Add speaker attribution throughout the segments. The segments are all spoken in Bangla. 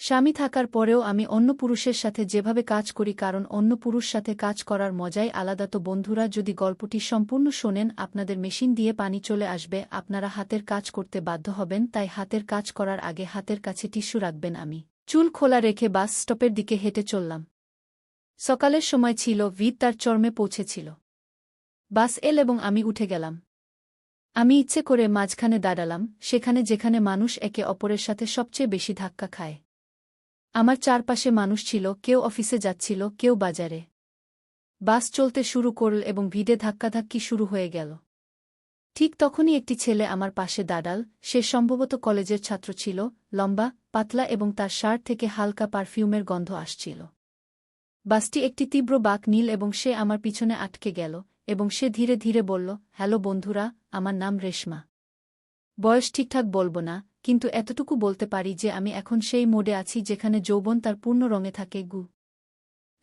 Speaker 1: স্বামী থাকার পরেও আমি অন্য পুরুষের সাথে যেভাবে কাজ করি কারণ অন্য পুরুষ সাথে কাজ করার মজাই আলাদা। তো বন্ধুরা, যদি গল্পটি সম্পূর্ণ শোনেন আপনাদের মেশিন দিয়ে পানি চলে আসবে, আপনারা হাতের কাজ করতে বাধ্য হবেন, তাই হাতের কাজ করার আগে হাতের কাছে টিস্যু রাখবেন। আমি চুল খোলা রেখে বাস স্টপের দিকে হেঁটে চললাম। সকালের সময় ছিল, ভিড় তার চরমে পৌঁছেছিল। বাস এল এবং আমি উঠে গেলাম। আমি ইচ্ছে করে মাঝখানে দাঁড়ালাম, সেখানে যেখানে মানুষ একে অপরের সাথে সবচেয়ে বেশি ধাক্কা খায়। আমার চারপাশে মানুষ ছিল, কেউ অফিসে যাচ্ছিল, কেউ বাজারে। বাস চলতে শুরু করল এবং ভিড়ে ধাক্কাধাক্কি শুরু হয়ে গেল। ঠিক তখনই একটি ছেলে আমার পাশে দাঁড়াল। সে সম্ভবত কলেজের ছাত্র ছিল, লম্বা, পাতলা এবং তার শার্ট থেকে হালকা পারফিউমের গন্ধ আসছিল। বাসটি একটি তীব্র বাঁক নীল এবং সে আমার পিছনে আটকে গেল এবং সে ধীরে ধীরে বলল, হ্যালো বন্ধুরা, আমার নাম রেশমা। বয়স ঠিকঠাক বলবো না, কিন্তু এতটুকু বলতে পারি যে আমি এখন সেই মোডে আছি যেখানে যৌবন তার পূর্ণ রঙে থাকে।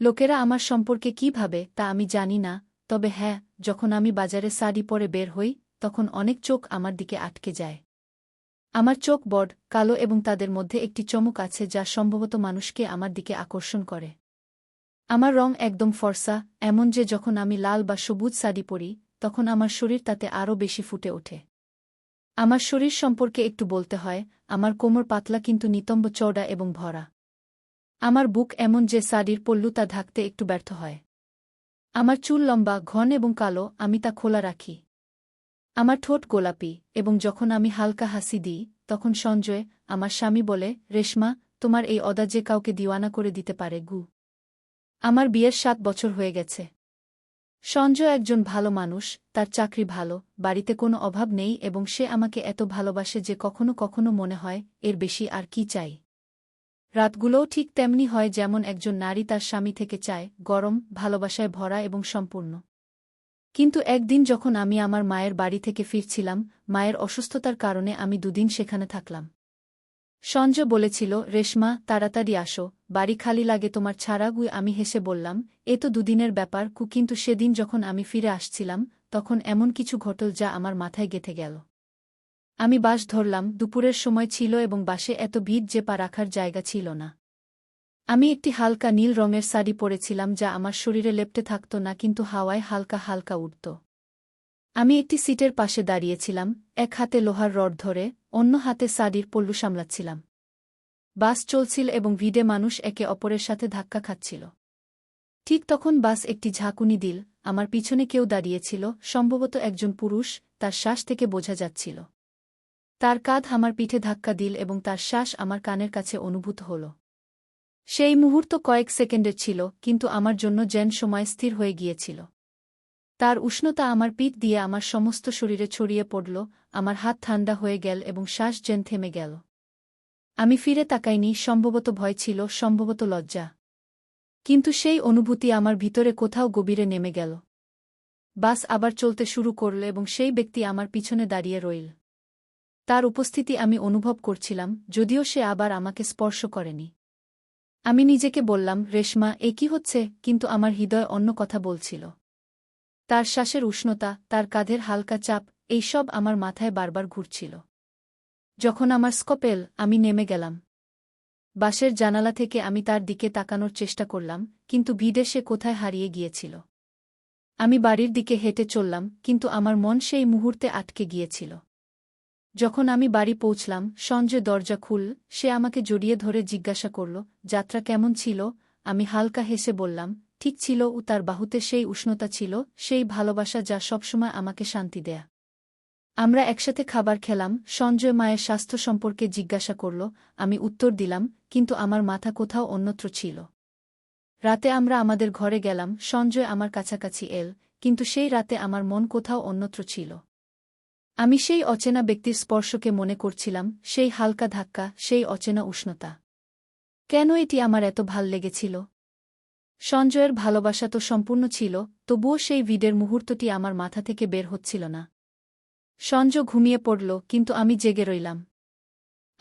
Speaker 1: লোকেরা আমার সম্পর্কে কী ভাবে তা আমি জানি না, তবে হ্যাঁ, যখন আমি বাজারে শাড়ি পরে বের হই তখন অনেক চোখ আমার দিকে আটকে যায়। আমার চোখ বড়, কালো এবং তাদের মধ্যে একটি চমক আছে যা সম্ভবত মানুষকে আমার দিকে আকর্ষণ করে। আমার রং একদম ফর্সা, এমন যে যখন আমি লাল বা সবুজ শাড়ি পরি তখন আমার শরীর তাতে আরও বেশি ফুটে ওঠে। আমার শরীর সম্পর্কে একটু বলতে হয়, আমার কোমর পাতলা কিন্তু নিতম্ব চওড়া এবং ভরা। আমার বুক এমন যে শাড়ির পল্লু তা ঢাকতে একটু ব্যর্থ হয়। আমার চুল লম্বা, ঘন এবং কালো, আমি তা খোলা রাখি। আমার ঠোঁট গোলাপি, এবং যখন আমি হালকা হাসি দিই তখন সঞ্জয়, আমার স্বামী বলে, রেশমা, তোমার এই অদা যে কাউকে দিওয়ানা করে দিতে পারে। আমার বিয়ের 7 বছর হয়ে গেছে। সঞ্জয় একজন ভালো মানুষ, তার চাকরি ভালো, বাড়িতে কোনো অভাব নেই এবং সে আমাকে এত ভালোবাসে যে কখনো কখনো মনে হয় এর বেশি আর কি চাই। রাতগুলোও ঠিক তেমনি হয় যেমন একজন নারী তার স্বামী থেকে চায়, গরম, ভালোবাসায় ভরা এবং সম্পূর্ণ। কিন্তু একদিন যখন আমি আমার মায়ের বাড়ি থেকে ফিরছিলাম, মায়ের অসুস্থতার কারণে আমি 2 দিন সেখানে থাকলাম। সঞ্জয় বলেছিল, রেশমা, তাড়াতাড়ি আসো, বাড়ি খালি লাগে তোমার ছাড়া। আমি হেসে বললাম, এ তো 2 দিনের ব্যাপার। কিন্তু সেদিন যখন আমি ফিরে আসছিলাম তখন এমন কিছু ঘটল যা আমার মাথায় গেঁথে গেল। আমি বাস ধরলাম, দুপুরের সময় ছিল এবং বাসে এত ভিড় যে পা রাখার জায়গা ছিল না। আমি একটি হালকা নীল রঙের শাড়ি পরেছিলাম যা আমার শরীরে লেপ্টে থাকত না কিন্তু হাওয়ায় হালকা হালকা উড়ত। আমি একটি সিটের পাশে দাঁড়িয়েছিলাম, এক হাতে লোহার রড ধরে, অন্য হাতে শাড়ির পল্লু সামলাচ্ছিলাম। বাস চলছিল এবং ভিড়ে মানুষ একে অপরের সাথে ধাক্কা খাচ্ছিল। ঠিক তখন বাস একটি ঝাঁকুনি দিল। আমার পিছনে কেউ দাঁড়িয়েছিল, সম্ভবত একজন পুরুষ, তার শ্বাস থেকে বোঝা যাচ্ছিল। তার কাঁধ আমার পিঠে ধাক্কা দিল এবং তার শ্বাস আমার কানের কাছে অনুভূত হল। সেই মুহূর্ত কয়েক সেকেন্ডের ছিল, কিন্তু আমার জন্য যেন সময় স্থির হয়ে গিয়েছিল। তার উষ্ণতা আমার পিঠ দিয়ে আমার সমস্ত শরীরে ছড়িয়ে পড়ল, আমার হাত ঠান্ডা হয়ে গেল এবং শ্বাস যেন থেমে গেল। আমি ফিরে তাকাইনি, সম্ভবত ভয় ছিল, সম্ভবত লজ্জা। কিন্তু সেই অনুভূতি আমার ভিতরে কোথাও গভীরে নেমে গেল। বাস আবার চলতে শুরু করল এবং সেই ব্যক্তি আমার পিছনে দাঁড়িয়ে রইল। তার উপস্থিতি আমি অনুভব করছিলাম, যদিও সে আবার আমাকে স্পর্শ করেনি। আমি নিজেকে বললাম, রেশমা, এ কি হচ্ছে? কিন্তু আমার হৃদয় অন্য কথা বলছিল। তার শ্বাসের উষ্ণতা, তার কাঁধের হালকা চাপ, এইসব আমার মাথায় বারবার ঘুরছিল। যখন আমার স্কপেল, আমি নেমে গেলাম। বাসের জানালা থেকে আমি তার দিকে তাকানোর চেষ্টা করলাম, কিন্তু ভিড়ে সে কোথায় হারিয়ে গিয়েছিল। আমি বাড়ির দিকে হেঁটে চললাম, কিন্তু আমার মন সেই মুহূর্তে আটকে গিয়েছিল। যখন আমি বাড়ি পৌঁছলাম, সঞ্জয় দরজা খুল, সে আমাকে জড়িয়ে ধরে জিজ্ঞাসা করল, যাত্রা কেমন ছিল? আমি হালকা হেসে বললাম, ঠিক ছিল। তার বাহুতে সেই উষ্ণতা ছিল, সেই ভালোবাসা যা সবসময় আমাকে শান্তি দেয়া। আমরা একসাথে খাবার খেলাম, সঞ্জয় মায়ের স্বাস্থ্য সম্পর্কে জিজ্ঞাসা করল, আমি উত্তর দিলাম, কিন্তু আমার মাথা কোথাও অন্যত্র ছিল। রাতে আমরা আমাদের ঘরে গেলাম, সঞ্জয় আমার কাছাকাছি এল, কিন্তু সেই রাতে আমার মন কোথাও অন্যত্র ছিল। আমি সেই অচেনা ব্যক্তির স্পর্শকে মনে করছিলাম, সেই হালকা ধাক্কা, সেই অচেনা উষ্ণতা। কেন এটি আমার এত ভাল লেগেছিল? সঞ্জয়ের ভালোবাসা তো সম্পূর্ণ ছিল, তবুও সেই ভিড়ের মুহূর্তটি আমার মাথা থেকে বের হচ্ছিল না। সঞ্জয় ঘুমিয়ে পড়ল, কিন্তু আমি জেগে রইলাম।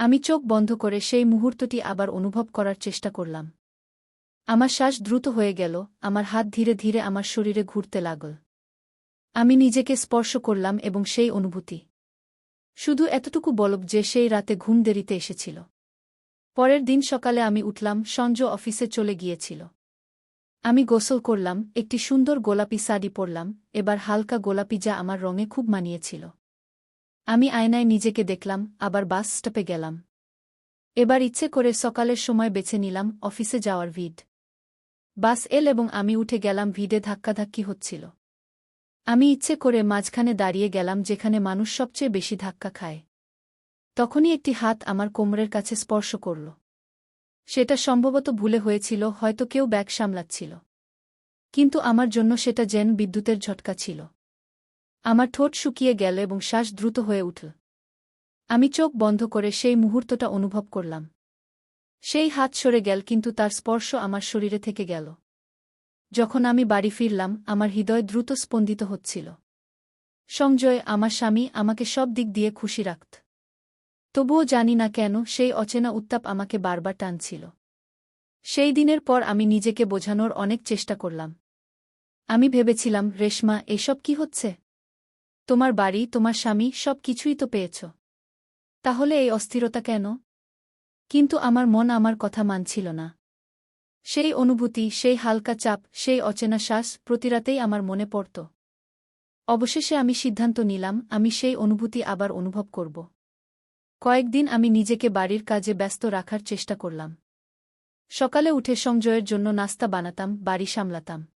Speaker 1: আমি চোখ বন্ধ করে সেই মুহূর্তটি আবার অনুভব করার চেষ্টা করলাম। আমার শ্বাস দ্রুত হয়ে গেল, আমার হাত ধীরে ধীরে আমার শরীরে ঘুরতে লাগল। আমি নিজেকে স্পর্শ করলাম এবং সেই অনুভূতি। শুধু এতটুকু বলব যে সেই রাতে ঘুম দেরিতে এসেছিল। পরের দিন সকালে আমি উঠলাম, সঞ্জু অফিসে চলে গিয়েছিল। আমি গোসল করলাম, একটি সুন্দর গোলাপি শাড়ি পরলাম, এবার হালকা গোলাপি যা আমার রঙে খুব মানিয়েছিল। আমি আয়নায় নিজেকে দেখলাম, আবার বাস স্টপে গেলাম। এবার ইচ্ছে করে সকালের সময় বেছে নিলাম অফিসে যাওয়ার ভিড়। বাস এল এবং আমি উঠে গেলাম, ভিড়ে ধাক্কাধাক্কি হচ্ছিল। আমি ইচ্ছে করে মাঝখানে দাঁড়িয়ে গেলাম যেখানে মানুষ সবচেয়ে বেশি ধাক্কা খায়। তখনই একটি হাত আমার কোমরের কাছে স্পর্শ করল। সেটা সম্ভবত ভুলে হয়েছিল, হয়তো কেউ ব্যাগ সামলাচ্ছিল। কিন্তু আমার জন্য সেটা যেন বিদ্যুতের ঝটকা ছিল। আমার ঠোঁট শুকিয়ে গেল এবং শ্বাস দ্রুত হয়ে উঠল। আমি চোখ বন্ধ করে সেই মুহূর্তটা অনুভব করলাম। সেই হাত সরে গেল, কিন্তু তার স্পর্শ আমার শরীরে থেকে গেল। যখন আমি বাড়ি ফিরলাম, আমার হৃদয় দ্রুত স্পন্দিত হচ্ছিল। সঞ্জয়, আমার স্বামী, আমাকে সব দিক দিয়ে খুশি রাখত। তবুও জানি না কেন সেই অচেনা উত্তাপ আমাকে বারবার টানছিল। সেই দিনের পর আমি নিজেকে বোঝানোর অনেক চেষ্টা করলাম। আমি ভেবেছিলাম, রেশমা, এসব কি হচ্ছে? তোমার বাড়ি, তোমার স্বামী, সব কিছুই তো পেয়েছ। তাহলে এই অস্থিরতা কেন? কিন্তু আমার মন আমার কথা মানছিল না। সেই অনুভূতি, সেই হালকা চাপ, সেই অচেনা শ্বাস প্রতি রাতেই আমার মনে পড়ত। অবশেষে আমি সিদ্ধান্ত নিলাম, আমি সেই অনুভূতি আবার অনুভব করব। কয়েকদিন আমি নিজেকে বাড়ির কাজে ব্যস্ত রাখার চেষ্টা করলাম। সকালে উঠে সঞ্জয়ের জন্য নাস্তা বানাতাম, বাড়ি সামলাতাম।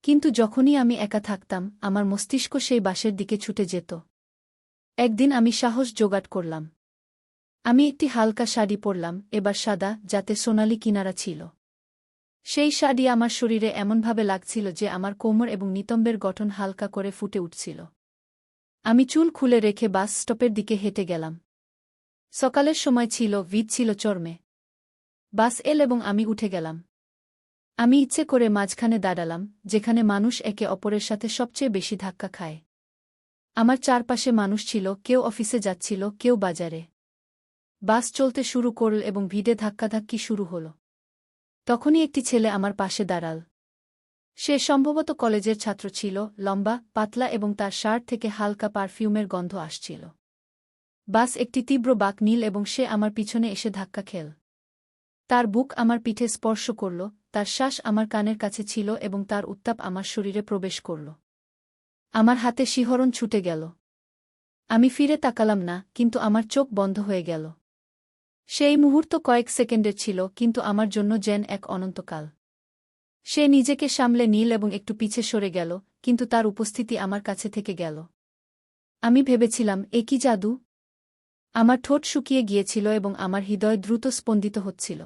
Speaker 1: কিন্তু যখনই আমি একা থাকতাম, আমার মস্তিষ্ক সেই বাসের দিকে ছুটে যেত। একদিন আমি সাহস জোগাড় করলাম। আমি একটি হালকা শাড়ি পরলাম, এবার সাদা, যাতে সোনালি কিনারা ছিল। সেই শাড়ি আমার শরীরে এমনভাবে লাগছিল যে আমার কোমর এবং নিতম্বের গঠন হালকা করে ফুটে উঠছিল। আমি চুল খুলে রেখে বাস স্টপের দিকে হেঁটে গেলাম। সকালের সময় ছিল, ভিড় ছিল চরমে। বাস এল এবং আমি উঠে গেলাম। আমি ইচ্ছে করে মাঝখানে দাঁড়ালাম, যেখানে মানুষ একে অপরের সাথে সবচেয়ে বেশি ধাক্কা খায়। আমার চারপাশে মানুষ ছিল, কেউ অফিসে যাচ্ছিল, কেউ বাজারে। বাস চলতে শুরু করল এবং ভিড়ে ধাক্কাধাক্কি শুরু হল। তখনই একটি ছেলে আমার পাশে দাঁড়াল। সে সম্ভবত কলেজের ছাত্র ছিল, লম্বা, পাতলা এবং তার শার্ট থেকে হালকা পারফিউমের গন্ধ আসছিল। বাস একটি তীব্র বাঁক নিল এবং সে আমার পিছনে এসে ধাক্কা খেল। তার বুক আমার পিঠে স্পর্শ করল, তার শ্বাস আমার কানের কাছে ছিল এবং তার উত্তাপ আমার শরীরে প্রবেশ করল। আমার হাতে শিহরণ ছুটে গেল। আমি ফিরে তাকালাম না, কিন্তু আমার চোখ বন্ধ হয়ে গেল। সেই মুহূর্ত কয়েক সেকেন্ডের ছিল, কিন্তু আমার জন্য যেন এক অনন্তকাল। সে নিজেকে সামলে নিল এবং একটু পিছে সরে গেল, কিন্তু তার উপস্থিতি আমার কাছে থেকে গেল। আমি ভেবেছিলাম, এ কি জাদু? আমার ঠোঁট শুকিয়ে গিয়েছিল এবং আমার হৃদয় দ্রুত স্পন্দিত হচ্ছিল।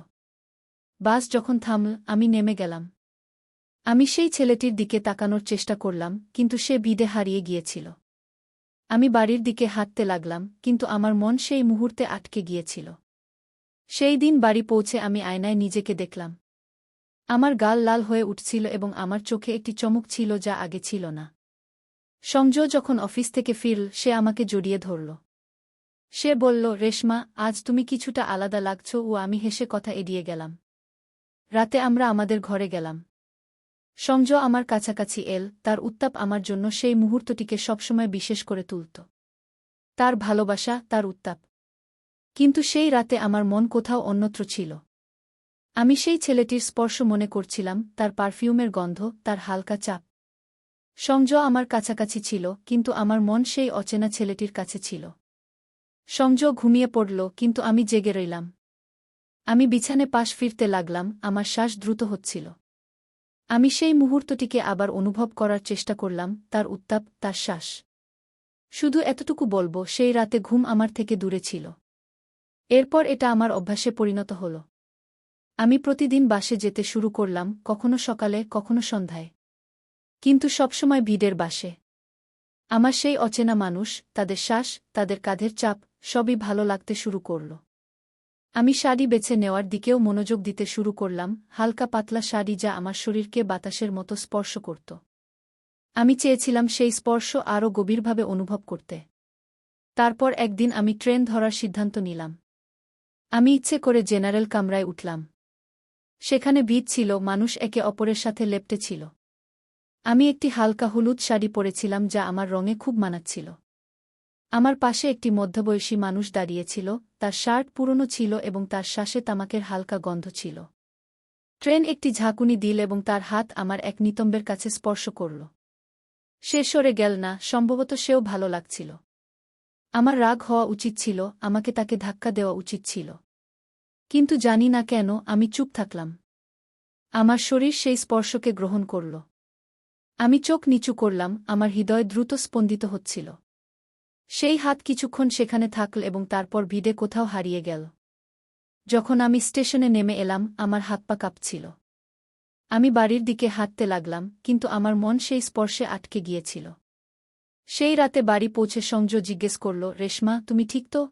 Speaker 1: বাস যখন থামল, আমি নেমে গেলাম। আমি সেই ছেলেটির দিকে তাকানোর চেষ্টা করলাম, কিন্তু সে ভিড়ে হারিয়ে গিয়েছিল। আমি বাড়ির দিকে হাঁটতে লাগলাম, কিন্তু আমার মন সেই মুহূর্তে আটকে গিয়েছিল। সেই দিন বাড়ি পৌঁছে আমি আয়নায় নিজেকে দেখলাম। আমার গাল লাল হয়ে উঠছিল এবং আমার চোখে একটি চমক ছিল যা আগে ছিল না। সঞ্জয় যখন অফিস থেকে ফিরল, সে আমাকে জড়িয়ে ধরল। সে বলল, রেশমা, আজ তুমি কিছুটা আলাদা লাগছ। ও আমি হেসে কথা এড়িয়ে গেলাম। রাতে আমরা আমাদের ঘরে গেলাম। সঞ্জয় আমার কাছাকাছি এল, তার উত্তাপ আমার জন্য সেই মুহূর্তটিকে সবসময় বিশেষ করে তুলত। তার ভালোবাসা, তার উত্তাপ। কিন্তু সেই রাতে আমার মন কোথাও অন্যত্র ছিল। আমি সেই ছেলেটির স্পর্শ মনে করছিলাম, তার পারফিউমের গন্ধ, তার হালকা চাপ। সঞ্জয় আমার কাছাকাছি ছিল, কিন্তু আমার মন সেই অচেনা ছেলেটির কাছে ছিল। সঞ্জয় ঘুমিয়ে পড়ল, কিন্তু আমি জেগে রইলাম। আমি বিছানে পাশ ফিরতে লাগলাম, আমার শ্বাস দ্রুত হচ্ছিল। আমি সেই মুহূর্তটিকে আবার অনুভব করার চেষ্টা করলাম, তার উত্তাপ, তার শ্বাস। শুধু এতটুকু বলবো, সেই রাতে ঘুম আমার থেকে দূরে ছিল। এরপর এটা আমার অভ্যাসে পরিণত হল। আমি প্রতিদিন বাসে যেতে শুরু করলাম, কখনো সকালে, কখনো সন্ধ্যায়। কিন্তু সবসময় ভিড়ের বাসে। আমার সেই অচেনা মানুষ, তাদের শ্বাস, তাদের কাঁধের চাপ, সবই ভালো লাগতে শুরু করল। আমি শাড়ি বেছে নেওয়ার দিকেও মনোযোগ দিতে শুরু করলাম, হালকা পাতলা শাড়ি যা আমার শরীরকে বাতাসের মতো স্পর্শ করত। আমি চেয়েছিলাম সেই স্পর্শ আরও গভীরভাবে অনুভব করতে। তারপর একদিন আমি ট্রেন ধরার সিদ্ধান্ত নিলাম। আমি ইচ্ছে করে জেনারেল কামরায় উঠলাম। সেখানে ভিড় ছিল, মানুষ একে অপরের সাথে লেপ্টে ছিল। আমি একটি হালকা হলুদ শাড়ি পরেছিলাম যা আমার রঙে খুব মানাচ্ছিল। আমার পাশে একটি মধ্যবয়সী মানুষ দাঁড়িয়েছিল, তার শার্ট পুরনো ছিল এবং তার শ্বাসে তামাকের হালকা গন্ধ ছিল। ট্রেন একটি ঝাঁকুনি দিল এবং তার হাত আমার এক নিতম্বের কাছে স্পর্শ করল। সে সরে গেল না, সম্ভবত সেও ভালো লাগছিল। আমার রাগ হওয়া উচিত ছিল, আমাকে তাকে ধাক্কা দেওয়া উচিত ছিল। কিন্তু জানি না কেন আমি চুপ থাকলাম। আমার শরীর সেই স্পর্শকে গ্রহণ করল। আমি চোখ নিচু করলাম, আমার হৃদয় দ্রুত স্পন্দিত হচ্ছিল। সেই হাত কিছুক্ষণ সেখানে থাকল এবং তারপর ভিড়ে কোথাও হারিয়ে গেল। যখন আমি স্টেশনে নেমে এলাম, আমার হাত পা কাঁপছিল। আমি বাড়ির দিকে হাঁটতে লাগলাম, কিন্তু আমার মন সেই স্পর্শে আটকে গিয়েছিল। সেই রাতে বাড়ি পৌঁছে সংজয় জিজ্ঞেস করল, রেশমা, তুমি ঠিক তো?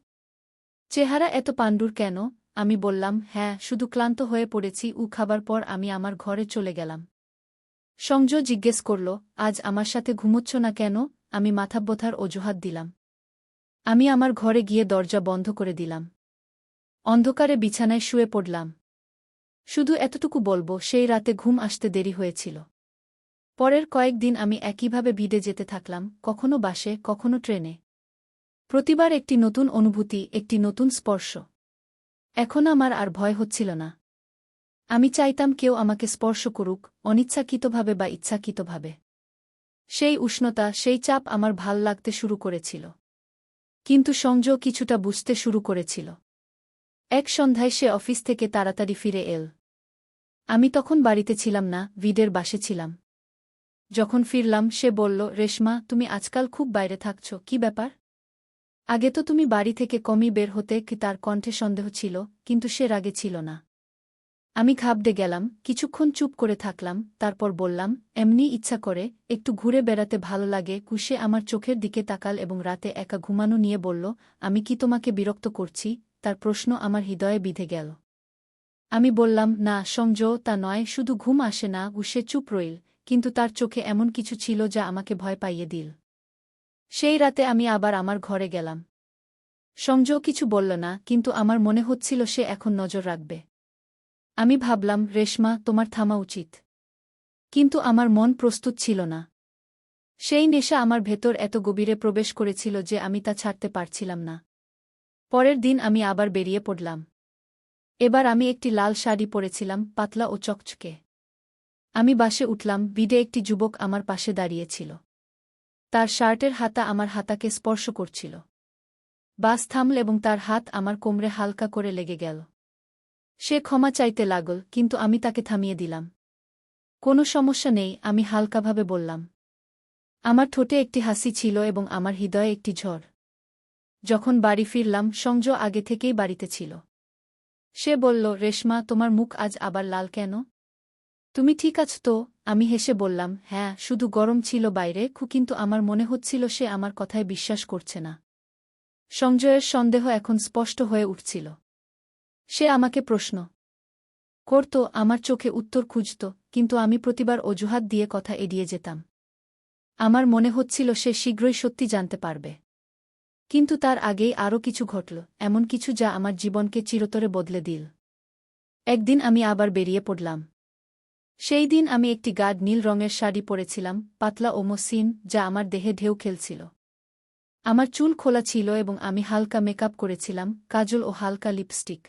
Speaker 1: চেহারা এত পাণ্ডুর কেন? আমি বললাম, হ্যাঁ, শুধু ক্লান্ত হয়ে পড়েছি। খাবার পর আমি আমার ঘরে চলে গেলাম। সংজয় জিজ্ঞেস করল, আজ আমার সাথে ঘুমোচ্ছ না কেন? আমি মাথা ব্যথার অজুহাত দিলাম। আমি আমার ঘরে গিয়ে দরজা বন্ধ করে দিলাম। অন্ধকারে বিছানায় শুয়ে পড়লাম। শুধু এতটুকু বলবো, সেই রাতে ঘুম আসতে দেরি হয়েছিল। পরের কয়েকদিন আমি একইভাবে ভিড়ে যেতে থাকলাম, কখনো বাসে, কখনো ট্রেনে। প্রতিবার একটি নতুন অনুভূতি, একটি নতুন স্পর্শ। এখন আমার আর ভয় হচ্ছিল না। আমি চাইতাম কেউ আমাকে স্পর্শ করুক, অনিচ্ছাকৃতভাবে বা ইচ্ছাকৃতভাবে। সেই উষ্ণতা, সেই চাপ আমার ভাল লাগতে শুরু করেছিল। কিন্তু সংজয় কিছুটা বুঝতে শুরু করেছিল। এক সন্ধ্যায় সে অফিস থেকে তাড়াতাড়ি ফিরে এল। আমি তখন বাড়িতে ছিলাম না, ভিডের বাসে ছিলাম। যখন ফিরলাম সে বলল, রেশমা, তুমি আজকাল খুব বাইরে থাকছ, কি ব্যাপার? আগে তো তুমি বাড়ি থেকে কমই বের হতে। কি? তার কণ্ঠে সন্দেহ ছিল, কিন্তু সে রাগে ছিল না। আমি ঘাবড়ে গেলাম, কিছুক্ষণ চুপ করে থাকলাম, তারপর বললাম, এমনি ইচ্ছা করে, একটু ঘুরে বেড়াতে ভালো লাগে। সে আমার চোখের দিকে তাকাল এবং রাতে একা ঘুমানো নিয়ে বলল, আমি কি তোমাকে বিরক্ত করছি? তার প্রশ্ন আমার হৃদয়ে বিঁধে গেল। আমি বললাম, না সংজয়, তা নয়, শুধু ঘুম আসে না। সে চুপ রইল, কিন্তু তার চোখে এমন কিছু ছিল যা আমাকে ভয় পাইয়ে দিল। সেই রাতে আমি আবার আমার ঘরে গেলাম। সংজয় কিছু বলল না, কিন্তু আমার মনে হচ্ছিল সে এখন নজর রাখবে। আমি ভাবলাম, রেশমা, তোমার থামা উচিত। কিন্তু আমার মন প্রস্তুত ছিল না। সেই নেশা আমার ভেতর এত গভীরে প্রবেশ করেছিল যে আমি তা ছাড়তে পারছিলাম না। পরের দিন আমি আবার বেরিয়ে পড়লাম। এবার আমি একটি লাল শাড়ি পরেছিলাম, পাতলা ও চকচকে। আমি বাসে উঠলাম, ভিড়ে একটি যুবক আমার পাশে দাঁড়িয়েছিল। তার শার্টের হাতা আমার হাতাকে স্পর্শ করছিল। বাস থামল এবং তার হাত আমার কোমরে হালকা করে লেগে গেল। সে ক্ষমা চাইতে লাগল, কিন্তু আমি তাকে থামিয়ে দিলাম। কোনো সমস্যা নেই, আমি হালকাভাবে বললাম। আমার ঠোঁটে একটি হাসি ছিল এবং আমার হৃদয়ে একটি ঝড়। যখন বাড়ি ফিরলাম, সংজয় আগে থেকেই বাড়িতে ছিল। সে বলল, রেশমা, তোমার মুখ আজ আবার লাল কেন? তুমি ঠিক আছ তো? আমি হেসে বললাম, হ্যাঁ, শুধু গরম ছিল বাইরে, কিন্তু আমার মনে হচ্ছিল সে আমার কথায় বিশ্বাস করছে না। সংজয়ের সন্দেহ এখন স্পষ্ট হয়ে উঠছিল। সে আমাকে প্রশ্ন করত, আমার চোখে উত্তর খুঁজত, কিন্তু আমি প্রতিবার অজুহাত দিয়ে কথা এড়িয়ে যেতাম। আমার মনে হচ্ছিল সে শীঘ্রই সত্যি জানতে পারবে। কিন্তু তার আগেই আরও কিছু ঘটল, এমন কিছু যা আমার জীবনকে চিরতরে বদলে দিল। একদিন আমি আবার বেরিয়ে পড়লাম। সেই দিন আমি একটি গাঢ় নীল রঙের শাড়ি পরেছিলাম, পাতলা ও মসৃণ, যা আমার দেহে ঢেউ খেলছিল। আমার চুল খোলা ছিল এবং আমি হালকা মেকআপ করেছিলাম, কাজল ও হালকা লিপস্টিক।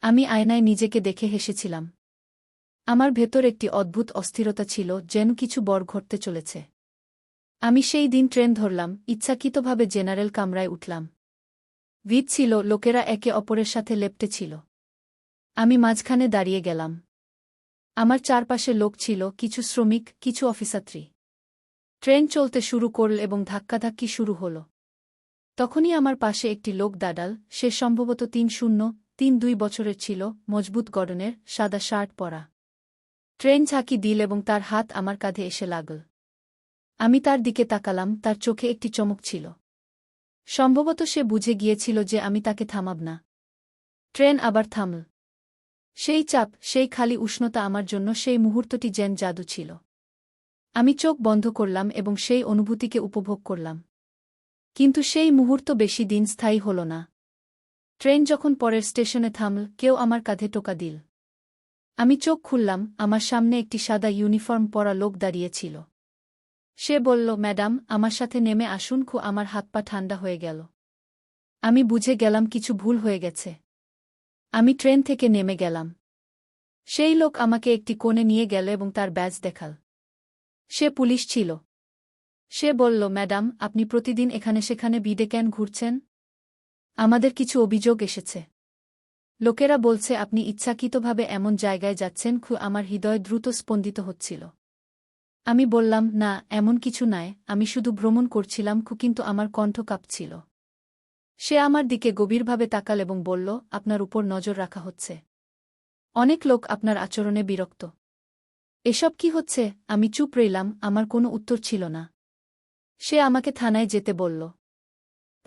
Speaker 1: আমি আয়নায় নিজেকে দেখে হেসেছিলাম। আমার ভেতর একটি অদ্ভুত অস্থিরতা ছিল, যেন কিছু বড় ঘটতে চলেছে। আমি সেই দিন ট্রেন ধরলাম, ইচ্ছাকৃতভাবে জেনারেল কামরায় উঠলাম। ভিড় ছিল, লোকেরা একে অপরের সাথে লেপ্টে ছিল। আমি মাঝখানে দাঁড়িয়ে গেলাম। আমার চারপাশে লোক ছিল, কিছু শ্রমিক, কিছু অফিসযাত্রী। ট্রেন চলতে শুরু করল এবং ধাক্কাধাক্কি শুরু হল। তখনই আমার পাশে একটি লোক দাঁড়াল। সে সম্ভবত ৩-০-৩-২ বছরের ছিল, মজবুত গড়নের, সাদা শার্ট পরা। ট্রেন ঝাঁকি দিল এবং তার হাত আমার কাঁধে এসে লাগল। আমি তার দিকে তাকালাম, তার চোখে একটি চমক ছিল। সম্ভবত সে বুঝে গিয়েছিল যে আমি তাকে থামাব না। ট্রেন আবার থামল। সেই চাপ, সেই খালি উষ্ণতা আমার জন্য সেই মুহূর্তটি যেন জাদু ছিল। আমি চোখ বন্ধ করলাম এবং সেই অনুভূতিকে উপভোগ করলাম। কিন্তু সেই মুহূর্ত বেশি দিন স্থায়ী হল না। ট্রেন যখন পরের স্টেশনে থামল, কেউ আমার কাঁধে টোকা দিল। আমি চোখ খুললাম, আমার সামনে একটি সাদা ইউনিফর্ম পরা লোক দাঁড়িয়েছিল। সে বলল, ম্যাডাম, আমার সাথে নেমে আসুন। আমার হাত পা ঠান্ডা হয়ে গেল। আমি বুঝে গেলাম কিছু ভুল হয়ে গেছে। আমি ট্রেন থেকে নেমে গেলাম। সেই লোক আমাকে একটি কোণে নিয়ে গেল এবং তার ব্যাজ দেখাল। সে পুলিশ ছিল। সে বলল, ম্যাডাম, আপনি প্রতিদিন এখানে সেখানে বিডে কেন ঘুরছেন? আমাদের কিছু অভিযোগ এসেছে। লোকেরা বলছে আপনি ইচ্ছাকৃতভাবে এমন জায়গায় যাচ্ছেন। আমার হৃদয় দ্রুত স্পন্দিত হচ্ছিল। আমি বললাম, না, এমন কিছু নয়, আমি শুধু ভ্রমণ করছিলাম। কিন্তু আমার কণ্ঠ কাঁপছিল। সে আমার দিকে গভীরভাবে তাকাল এবং বলল, আপনার উপর নজর রাখা হচ্ছে। অনেক লোক আপনার আচরণে বিরক্ত। এসব কি হচ্ছে? আমি চুপ রইলাম, আমার কোনো উত্তর ছিল না। সে আমাকে থানায় যেতে বলল।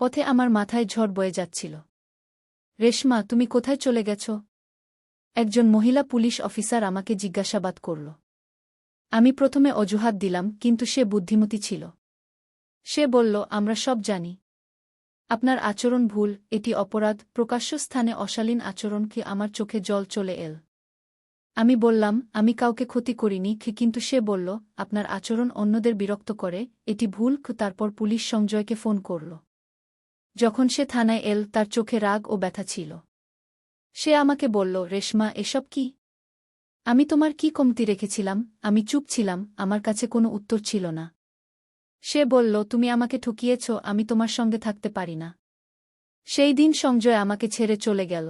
Speaker 1: পথে আমার মাথায় ঝড় বয়ে যাচ্ছিল। রেশমা, তুমি কোথায় চলে গেছ? একজন মহিলা পুলিশ অফিসার আমাকে জিজ্ঞাসাবাদ করল। আমি প্রথমে অজুহাত দিলাম, কিন্তু সে বুদ্ধিমতী ছিল। সে বলল, আমরা সব জানি। আপনার আচরণ ভুল, এটি অপরাধ, প্রকাশ্য স্থানে অশালীন আচরণ। কি আমার চোখে জল চলে এল। আমি বললাম, আমি কাউকে ক্ষতি করিনি। কিন্তু সে বলল, আপনার আচরণ অন্যদের বিরক্ত করে, এটি ভুল। তারপর পুলিশ সংজয়কে ফোন করল। যখন সে থানায় এল, তার চোখে রাগ ও ব্যথা ছিল। সে আমাকে বলল, রেশমা, এসব কি? আমি তোমার কি কমতি রেখেছিলাম? আমি চুপ ছিলাম, আমার কাছে কোনো উত্তর ছিল না। সে বলল, তুমি আমাকে ঠকিয়েছ, আমি তোমার সঙ্গে থাকতে পারি না। সেই দিন সংজয় আমাকে ছেড়ে চলে গেল।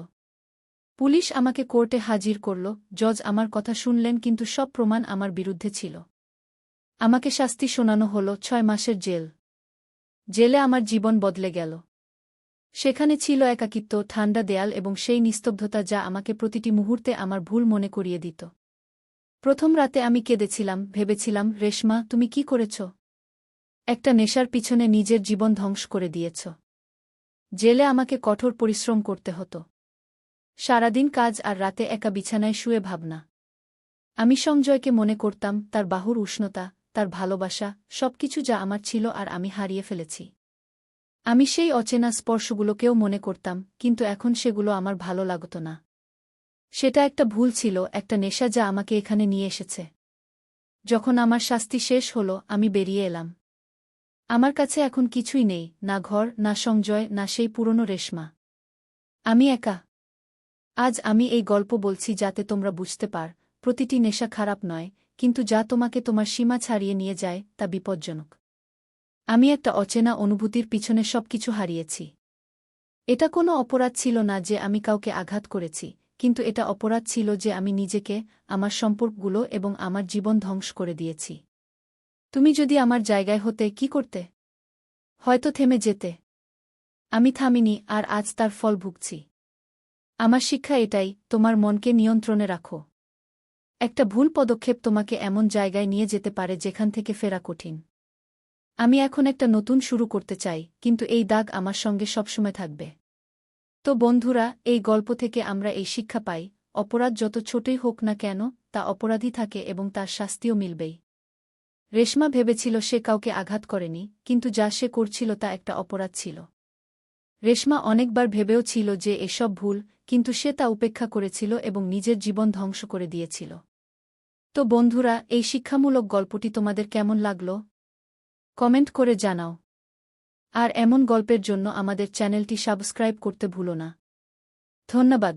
Speaker 1: পুলিশ আমাকে কোর্টে হাজির করল। জজ আমার কথা শুনলেন, কিন্তু সব প্রমাণ আমার বিরুদ্ধে ছিল। আমাকে শাস্তি শোনানো হল 6 মাসের জেল। জেলে আমার জীবন বদলে গেল। সেখানে ছিল একাকিত্ব, ঠান্ডা দেয়াল এবং সেই নিস্তব্ধতা যা আমাকে প্রতিটি মুহূর্তে আমার ভুল মনে করিয়ে দিত। প্রথম রাতে আমি কেঁদেছিলাম, ভেবেছিলাম, রেশমা, তুমি কি করেছ? একটা নেশার পিছনে নিজের জীবন ধ্বংস করে দিয়েছ। জেলে আমাকে কঠোর পরিশ্রম করতে হতো। সারাদিন কাজ আর রাতে একা বিছানায় শুয়ে ভাবনা। আমি সংজয়কে মনে করতাম, তার বাহুর উষ্ণতা, তার ভালোবাসা, সবকিছু যা আমার ছিল আর আমি হারিয়ে ফেলেছি। আমি সেই অচেনা স্পর্শগুলোকেও মনে করতাম, কিন্তু এখন সেগুলো আমার ভালো লাগত না। সেটা একটা ভুল ছিল, একটা নেশা যা আমাকে এখানে নিয়ে এসেছে। যখন আমার শাস্তি শেষ হল, আমি বেরিয়ে এলাম। আমার কাছে এখন কিছুই নেই, না ঘর, না সংজয়, না সেই পুরনো রেশমা। আমি একা। আজ আমি এই গল্প বলছি যাতে তোমরা বুঝতে পার, প্রতিটি নেশা খারাপ নয়, কিন্তু যা তোমাকে তোমার সীমা ছাড়িয়ে নিয়ে যায়, তা বিপজ্জনক। আমি একটা অচেনা অনুভূতির পিছনে সবকিছু হারিয়েছি। এটা কোনো অপরাধ ছিল না যে আমি কাউকে আঘাত করেছি, কিন্তু এটা অপরাধ ছিল যে আমি নিজেকে, আমার সম্পর্কগুলো এবং আমার জীবন ধ্বংস করে দিয়েছি। তুমি যদি আমার জায়গায় হতে, কি করতে? হয়তো থেমে যেতে। আমি থামিনি, আর আজ তার ফল ভুগছি। আমার শিক্ষা এটাই, তোমার মনকে নিয়ন্ত্রণে রাখো। একটা ভুল পদক্ষেপ তোমাকে এমন জায়গায় নিয়ে যেতে পারে যেখান থেকে ফেরা কঠিন। আমি এখন একটা নতুন শুরু করতে চাই, কিন্তু এই দাগ আমার সঙ্গে সবসময় থাকবে। তো বন্ধুরা, এই গল্প থেকে আমরা এই শিক্ষা পাই, অপরাধ যত ছোটই হোক না কেন, তা অপরাধী থাকে এবং তার শাস্তিও মিলবেই। রেশমা ভেবেছিল সে কাউকে আঘাত করেনি, কিন্তু যা সে করছিল তা একটা অপরাধ ছিল। রেশমা অনেকবার ভেবেও ছিল যে এসব ভুল, কিন্তু সে তা উপেক্ষা করেছিল এবং নিজের জীবন ধ্বংস করে দিয়েছিল। তো বন্ধুরা, এই শিক্ষামূলক গল্পটি তোমাদের কেমন লাগলো? কমেন্ট করে জানাও। আর এমন গল্পের জন্য আমাদের চ্যানেলটি সাবস্ক্রাইব করতে ভুলো না। ধন্যবাদ।